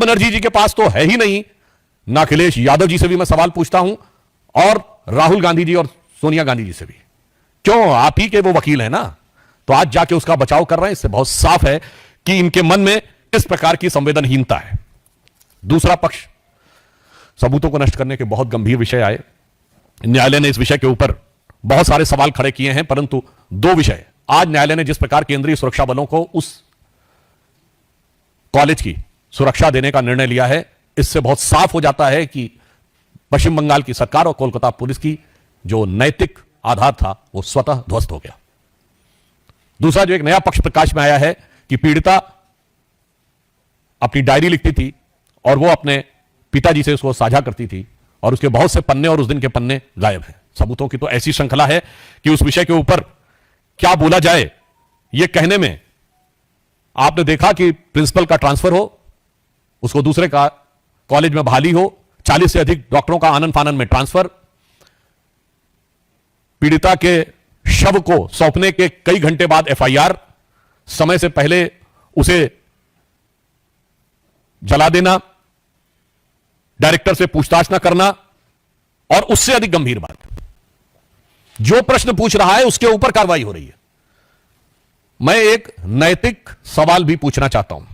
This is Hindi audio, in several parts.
बनर्जी जी के पास तो है ही नहीं, ना अखिलेश यादव जी से भी मैं सवाल पूछता हूं और राहुल गांधी जी और सोनिया गांधी जी से भी। क्यों? आप ही के वो वकील हैं ना, तो आज जाके उसका बचाव कर रहे हैं। इससे बहुत साफ है कि इनके मन में इस प्रकार की संवेदनहीनता है। दूसरा पक्ष, सबूतों को नष्ट करने के बहुत गंभीर विषय आए। न्यायालय ने इस विषय के ऊपर बहुत सारे सवाल खड़े किए हैं, परंतु दो विषय आज न्यायालय ने जिस प्रकार केंद्रीय सुरक्षा बलों को उस कॉलेज की सुरक्षा देने का निर्णय लिया है, इससे बहुत साफ हो जाता है कि पश्चिम बंगाल की सरकार और कोलकाता पुलिस की जो नैतिक आधार था वो स्वतः ध्वस्त हो गया। दूसरा जो एक नया पक्ष प्रकाश में आया है कि पीड़िता अपनी डायरी लिखती थी और वो अपने पिताजी से उसको साझा करती थी और उसके बहुत से पन्ने और उस दिन के पन्ने गायब हैं। सबूतों की तो ऐसी श्रृंखला है कि उस विषय के ऊपर क्या बोला जाए यह कहने में। आपने देखा कि प्रिंसिपल का ट्रांसफर हो, उसको दूसरे का कॉलेज में बहाली हो, 40 से अधिक डॉक्टरों का आनन फानन में ट्रांसफर, पीड़िता के शव को सौंपने के कई घंटे बाद एफआईआर, समय से पहले उसे जला देना, डायरेक्टर से पूछताछ न करना, और उससे अधिक गंभीर बात, जो प्रश्न पूछ रहा है उसके ऊपर कार्रवाई हो रही है। मैं एक नैतिक सवाल भी पूछना चाहता हूं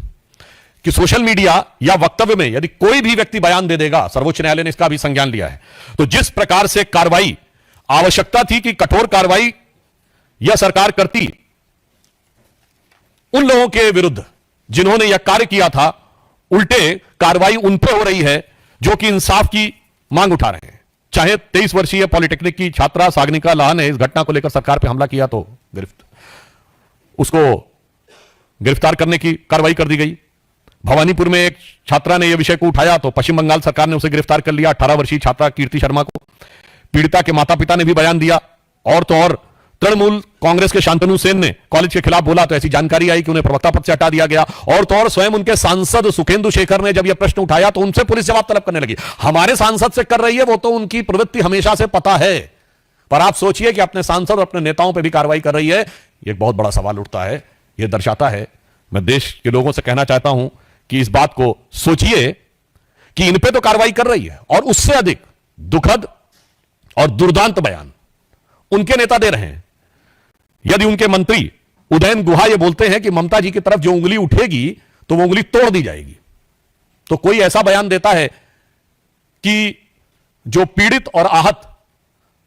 कि सोशल मीडिया या वक्तव्य में यदि कोई भी व्यक्ति बयान दे देगा, सर्वोच्च न्यायालय ने इसका भी संज्ञान लिया है, तो जिस प्रकार से कार्रवाई आवश्यकता थी कि कठोर कार्रवाई यह सरकार करती उन लोगों के विरुद्ध जिन्होंने यह कार्य किया था, उल्टे कार्रवाई उन पर हो रही है जो कि इंसाफ की मांग उठा रहे हैं। चाहे 23 वर्षीय पॉलिटेक्निक की छात्रा सागनिका लाहा ने इस घटना को लेकर सरकार पर हमला किया तो उसको गिरफ्तार करने की कार्रवाई कर दी गई। भवानीपुर में एक छात्रा ने यह विषय को उठाया तो पश्चिम बंगाल सरकार ने उसे गिरफ्तार कर लिया, 18 वर्षीय छात्रा कीर्ति शर्मा को। पीड़िता के माता पिता ने भी बयान दिया, और तो और तृणमूल कांग्रेस के शांतनु सेन ने कॉलेज के खिलाफ बोला तो ऐसी जानकारी आई कि उन्हें प्रवक्ता पद से हटा दिया गया, और तो और स्वयं उनके सांसद सुखेंदु शेखर ने जब यह प्रश्न उठाया तो उनसे पुलिस जवाब तलब करने लगी। हमारे सांसद से कर रही है, वो तो उनकी प्रवृत्ति हमेशा से पता है, पर आप सोचिए कि अपने सांसद और अपने नेताओं पर भी कार्रवाई कर रही है। यह एक बहुत बड़ा सवाल उठता है। यह दर्शाता है, मैं देश के लोगों से कहना चाहता हूं कि इस बात को सोचिए कि इन पे तो कार्रवाई कर रही है, और उससे अधिक दुखद और दुर्दांत बयान उनके नेता दे रहे हैं। यदि उनके मंत्री उदयन गुहा ये बोलते हैं कि ममता जी की तरफ जो उंगली उठेगी तो वो उंगली तोड़ दी जाएगी, तो कोई ऐसा बयान देता है कि जो पीड़ित और आहत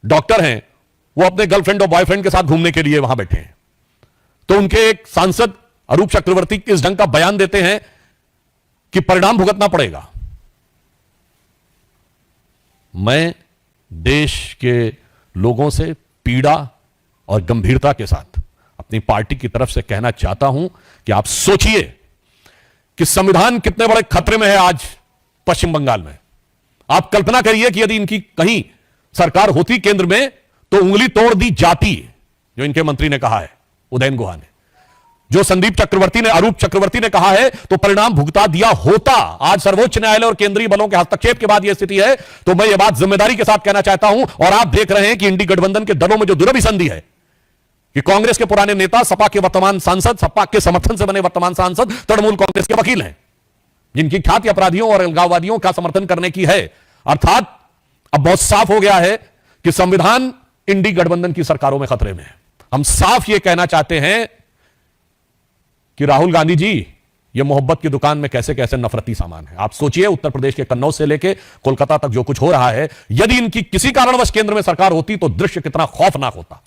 डॉक्टर हैं वो अपने गर्लफ्रेंड और बॉयफ्रेंड के साथ घूमने के लिए वहां बैठे हैं, तो उनके एक सांसद अरूप चक्रवर्ती इस ढंग का बयान देते हैं कि परिणाम भुगतना पड़ेगा। मैं देश के लोगों से पीड़ा और गंभीरता के साथ अपनी पार्टी की तरफ से कहना चाहता हूं कि आप सोचिए कि संविधान कितने बड़े खतरे में है आज पश्चिम बंगाल में। आप कल्पना करिए कि यदि इनकी कहीं सरकार होती केंद्र में तो उंगली तोड़ दी जाती, जो इनके मंत्री ने कहा है उदयन गुहा ने, जो संदीप चक्रवर्ती ने, अरूप चक्रवर्ती ने कहा है, तो परिणाम भुगता दिया होता। आज सर्वोच्च न्यायालय और केंद्रीय बलों के हस्तक्षेप के बाद यह स्थिति है, तो मैं यह बात जिम्मेदारी के साथ कहना चाहता हूं। और आप देख रहे हैं कि इंडी गठबंधन के दलों में जो दुरभिसंधि है कि कांग्रेस के पुराने नेता, सपा के वर्तमान सांसद, सपा के समर्थन से बने वर्तमान सांसद तृणमूल कांग्रेस के वकील हैं, जिनकी ख्याति अपराधियों और अलगाववादियों का समर्थन करने की है। अर्थात अब बहुत साफ हो गया है कि संविधान इंडी गठबंधन की सरकारों में खतरे में है। हम साफ यह कहना चाहते हैं कि राहुल गांधी जी, यह मोहब्बत की दुकान में कैसे कैसे नफरती सामान है। आप सोचिए, उत्तर प्रदेश के कन्नौज से लेकर कोलकाता तक जो कुछ हो रहा है, यदि इनकी किसी कारणवश केंद्र में सरकार होती तो दृश्य कितना खौफनाक होता।